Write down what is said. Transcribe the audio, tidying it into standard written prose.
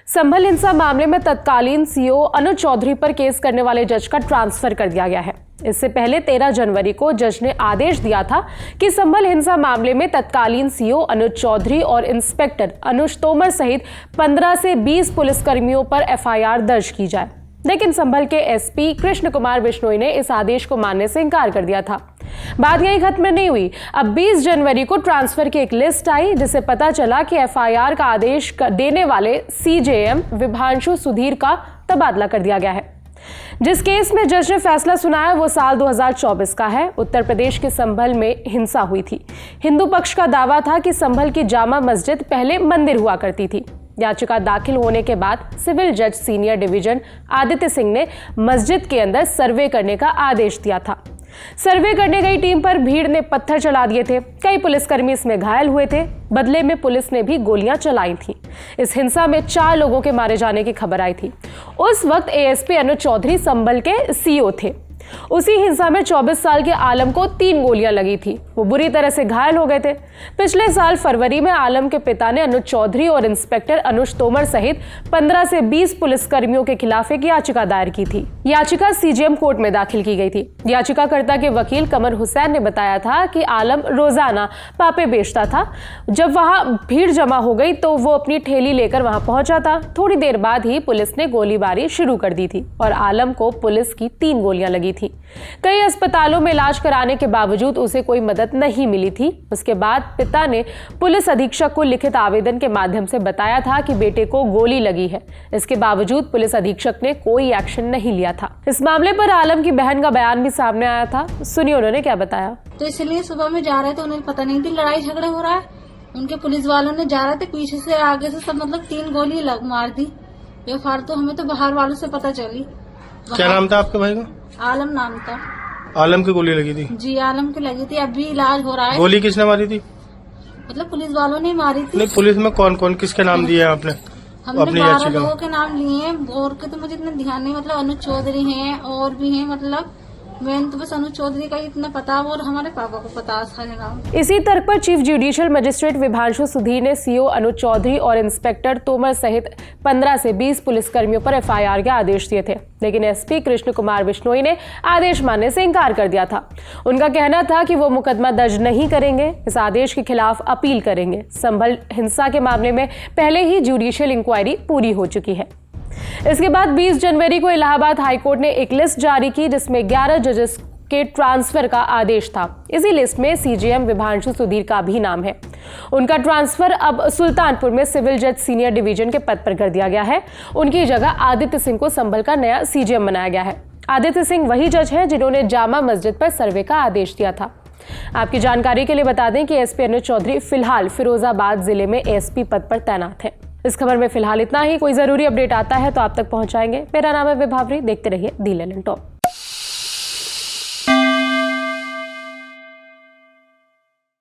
संभल हिंसा मामले में तत्कालीन सीओ अनुज चौधरी पर केस करने वाले जज का ट्रांसफर कर दिया गया है। इससे पहले 13 जनवरी को जज ने आदेश दिया था कि संभल हिंसा मामले में तत्कालीन सीओ अनुज चौधरी और इंस्पेक्टर अनुज तोमर सहित 15 से 20 पुलिसकर्मियों पर एफआईआर दर्ज की जाए, लेकिन संभल के एसपी कृष्ण कुमार बिश्नोई ने इस आदेश को मानने से इनकार कर दिया था। बात यही खत्म नहीं हुई। अब 20 जनवरी को ट्रांसफर की एक लिस्ट आई, जिससे पता चला कि एफआईआर का आदेश देने वाले सीजेएम विभांशु सुधीर का तबादला कर दिया गया है। जिस केस में जज ने फैसला सुनाया वो साल 2024 का है। उत्तर प्रदेश के संभल में हिंसा हुई थी। हिंदू पक्ष का दावा था कि संभल की जामा मस्जिद पहले मंदिर हुआ करती थी। याचिका दाखिल होने के बाद सिविल जज सीनियर डिवीजन आदित्य सिंह ने मस्जिद के अंदर सर्वे करने का आदेश दिया था। सर्वे करने गई टीम पर भीड़ ने पत्थर चला दिए थे। कई पुलिसकर्मी इसमें घायल हुए थे। बदले में पुलिस ने भी गोलियां चलाई थीं। इस हिंसा में 4 लोगों के मारे जाने की खबर आई थी। उस वक्त एएसपी अनुज चौधरी संभल के सीओ थे। उसी हिंसा में 24 साल के आलम को 3 गोलियां लगी थी। वो बुरी तरह से घायल हो गए थे। पिछले साल फरवरी में आलम के पिता ने अनुज चौधरी और इंस्पेक्टर अनुज तोमर सहित 15 से 20 पुलिसकर्मियों के खिलाफ एक याचिका दायर की थी। याचिका सीजेएम कोर्ट में दाखिल की गई थी। याचिकाकर्ता के वकील कमर हुसैन ने बताया था कि आलम रोजाना पापे बेचता था। जब वहां भीड़ जमा हो गई तो वो अपनी ठेली लेकर वहां पहुंचा था। थोड़ी देर बाद ही पुलिस ने गोलीबारी शुरू कर दी थी और आलम को पुलिस की 3 गोलियां लगी थी। कई अस्पतालों में इलाज कराने के बावजूद उसे कोई मदद नहीं मिली थी। उसके बाद पिता ने पुलिस अधीक्षक को लिखित आवेदन के माध्यम से बताया था कि बेटे को गोली लगी है। इसके बावजूद पुलिस अधीक्षक ने कोई एक्शन नहीं लिया था। इस मामले पर आलम की बहन का बयान भी सामने आया था। सुनिए उन्होंने क्या बताया। तो इसलिए सुबह में जा रहे थे, उन्हें पता नहीं थी लड़ाई झगड़े हो रहा है। उनके पुलिस वालों ने जा रहे थे, पीछे से आगे से सब 3 गोली मार दी। बेफार तो हमें तो बाहर वालों से पता चली। क्या नाम था आपके भाई का? आलम नाम था। आलम की गोली लगी थी? जी आलम की लगी थी। अभी इलाज हो रहा है। गोली किसने मारी थी? पुलिस वालों ने मारी थी। नहीं, पुलिस में कौन कौन किसके नाम दिए आपने? हमने 12 लोगों के नाम लिए हैं और के तो मुझे इतना ध्यान नहीं। अनुज चौधरी हैं और भी हैं। मैंने तो बस अनुज चौधरी का इतना पता और हमारे पापा को पता सारे नाम। इसी तर्क पर chief judicial magistrate Vibhanshu Sudhir ने सीओ अनुज चौधरी और इंस्पेक्टर तोमर सहित 15 से 20 पुलिसकर्मियों पर एफआईआर के आदेश दिए थे, लेकिन एसपी कृष्ण कुमार बिश्नोई ने आदेश मानने से इनकार कर दिया था। उनका कहना था कि वो मुकदमा दर्ज नहीं करेंगे, इस आदेश के खिलाफ अपील करेंगे। संभल हिंसा के मामले में पहले ही जुडिशियल इंक्वायरी पूरी हो चुकी है। इसके बाद 20 जनवरी को इलाहाबाद हाईकोर्ट ने एक लिस्ट जारी की, जिसमें 11 जजेस के ट्रांसफर का आदेश था। इसी लिस्ट में सीजेएम विभांशु सुधीर का भी नाम है। उनका ट्रांसफर अब सुल्तानपुर में सिविल जज सीनियर डिवीजन के पद पर कर दिया गया है। उनकी जगह आदित्य सिंह को संभल का नया सीजेएम बनाया गया है। आदित्य सिंह वही जज हैं जिन्होंने जामा मस्जिद पर सर्वे का आदेश दिया था। आपकी जानकारी के लिए बता दें कि एसपी अनुज चौधरी फिलहाल फिरोजाबाद जिले में एसपी पद पर तैनात है। इस खबर में फिलहाल इतना ही। कोई जरूरी अपडेट आता है तो आप तक पहुंचाएंगे। मेरा नाम है विभावरी। देखते रहिए दी लेलन टॉप।